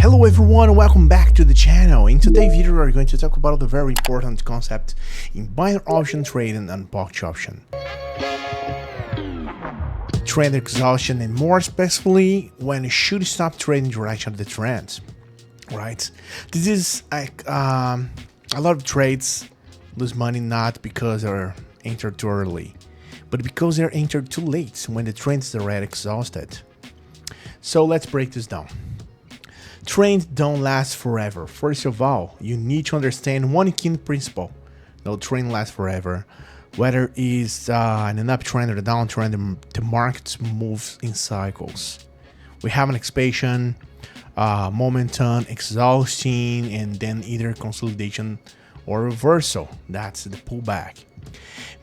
Hello everyone, welcome back to the channel. In today's video we are going to talk about the very important concept in binary option trading and box option. Trend exhaustion, and more specifically when you should stop trading direction of the trend. Right? This is like a lot of trades lose money not because they're entered too early, but because they're entered too late when the trend is already exhausted. So let's break this down. Trends don't last forever. First of all, you need to understand one key principle. No trend lasts forever. Whether it's in an uptrend or a downtrend, the market moves in cycles. We have an expansion, momentum, exhausting, and then either consolidation or reversal. That's the pullback.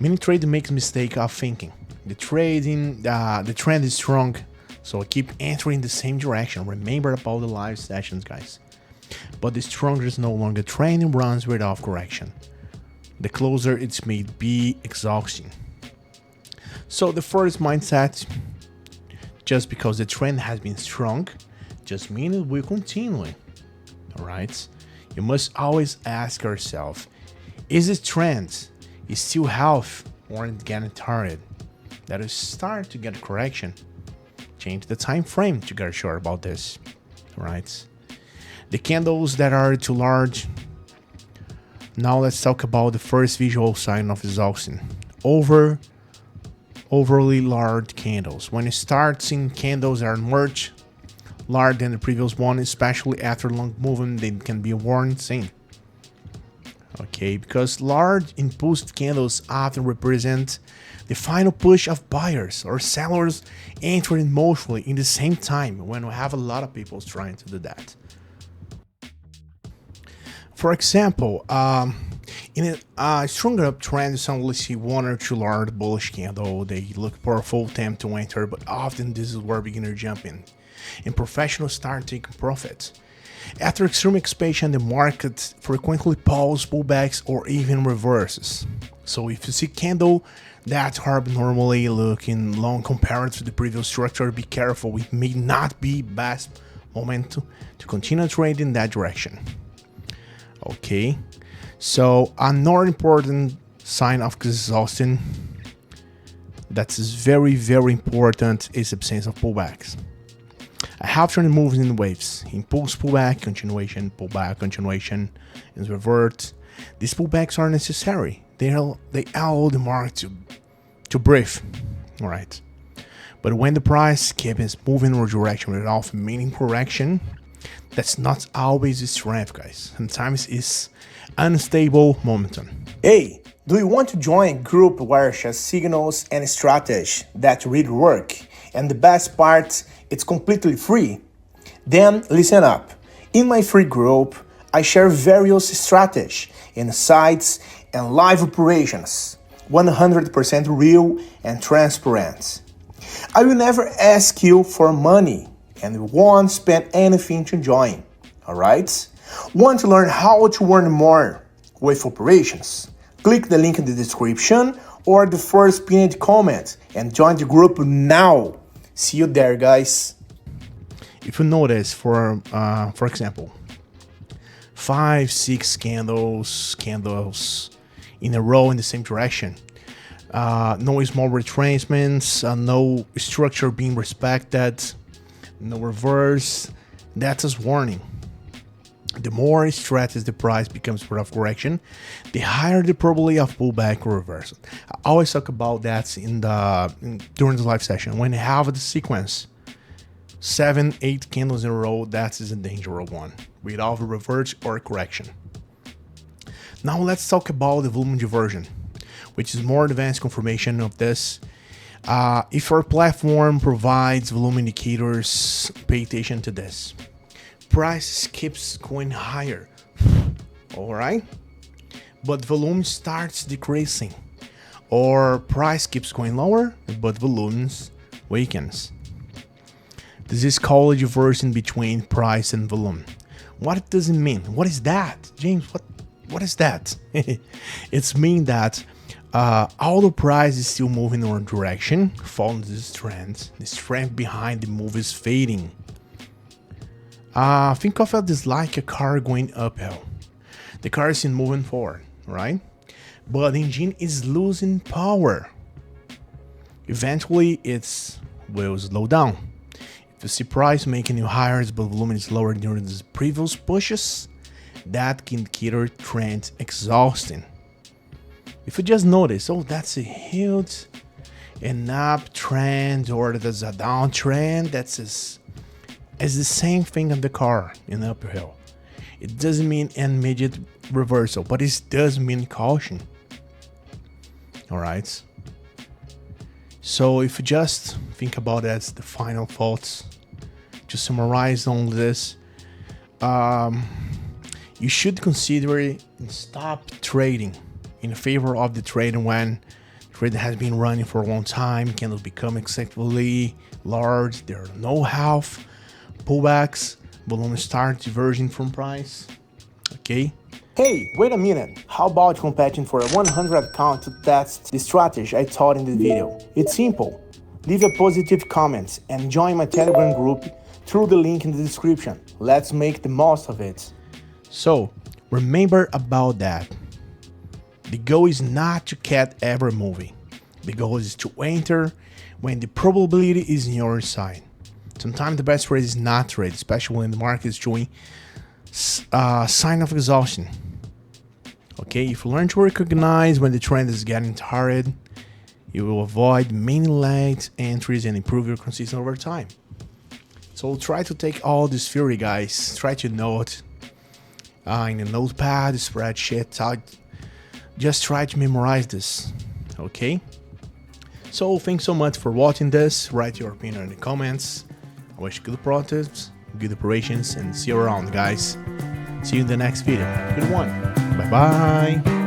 Many traders make the mistake of thinking the trend is strong, so I keep entering the same direction. Remember about the live sessions, guys. But the stronger is no longer trend and runs without correction. The closer it may be exhausting. So the first mindset, just because the trend has been strong, just means it will continue. Alright? You must always ask yourself, is this trend is still healthy or it's getting tired? That is start to get correction. Change the time frame to get sure about this. Right? The candles that are too large. Now let's talk about the first visual sign of exhaustion. Overly large candles. When you start seeing candles that are much larger than the previous one, especially after long movement, they can be a warning sign. Okay, because large impulsive candles often represent the final push of buyers or sellers entering emotionally in the same time when we have a lot of people trying to do that. For example, in a stronger uptrend, you suddenly see one or two large bullish candles. They look powerful, tempt to enter, but often this is where beginners jump in and professionals start taking profits. After extreme expansion, the market frequently pauses, pullbacks, or even reverses. So if you see candle that are abnormally looking long compared to the previous structure, be careful. It may not be best moment to continue trading in that direction. Okay, so another important sign of exhaustion that is very important is absence of pullbacks. A half trend moves in waves: impulse, pullback, continuation, pullback, continuation, and revert. These pullbacks are necessary. They allow the market to breathe. All right. But when the price keeps moving in a direction without meaning correction, that's not always strength, guys. Sometimes it's unstable momentum. Hey, do you want to join a group where shares signals and strategy that really work? And the best part, it's completely free. Then listen up. In my free group, I share various strategies, insights, and live operations, 100% real and transparent. I will never ask you for money and won't spend anything to join. Alright? Want to learn how to earn more with operations? Click the link in the description or the first pinned comment and join the group now. See you there, guys. If you notice, for example, 5-6 candles in a row in the same direction, no small retracements, no structure being respected, no reverse, that's a warning. The more stretches the price becomes part of correction, the higher the probability of pullback or reversal. I always talk about that during the live session. When you have the sequence 7-8 candles in a row, that is a dangerous one without a reverse or correction. Now let's talk about the volume diversion, which is more advanced confirmation of this. If our platform provides volume indicators, pay attention to this. Price keeps going higher, all right, but volume starts decreasing, or price keeps going lower but volumes weakens. This is called diversion between price and volume. What does it mean? What is that, James? What is that? It's mean that all the price is still moving in one direction, following this trend. The strength behind the move is fading. Think of it as like a car going uphill. The car is moving forward, right? But the engine is losing power. Eventually, it will slow down. If you see price making new higher, but volume is lower during the previous pushes, that can indicator trend exhausting. If you just notice, oh, that's a huge an uptrend or there's a downtrend, that's it's the same thing on the car in uphill. It doesn't mean immediate reversal, but it does mean caution. Alright. So if you just think about it as the final thoughts, to summarize on this, you should consider it and stop trading in favor of the trading when trade has been running for a long time, candles become excessively large, there are no health, pullbacks, volume start diverging from price. Okay. Hey, wait a minute. How about competing for a 100 account to test the strategy I taught in the video? It's simple. Leave a positive comment and join my Telegram group through the link in the description. Let's make the most of it. So remember about that. The goal is not to catch every movie. The goal is to enter when the probability is on your side. Sometimes the best trade is not trade, especially when the market is showing sign of exhaustion. Okay, if you learn to recognize when the trend is getting tired, you will avoid many late entries and improve your consistency over time. So try to take all this theory, guys. Try to note in a notepad, spreadsheet. Just try to memorize this. Okay. So thanks so much for watching this. Write your opinion in the comments. I wish good products, good operations, and see you around, guys. See you in the next video. Good one. Bye bye.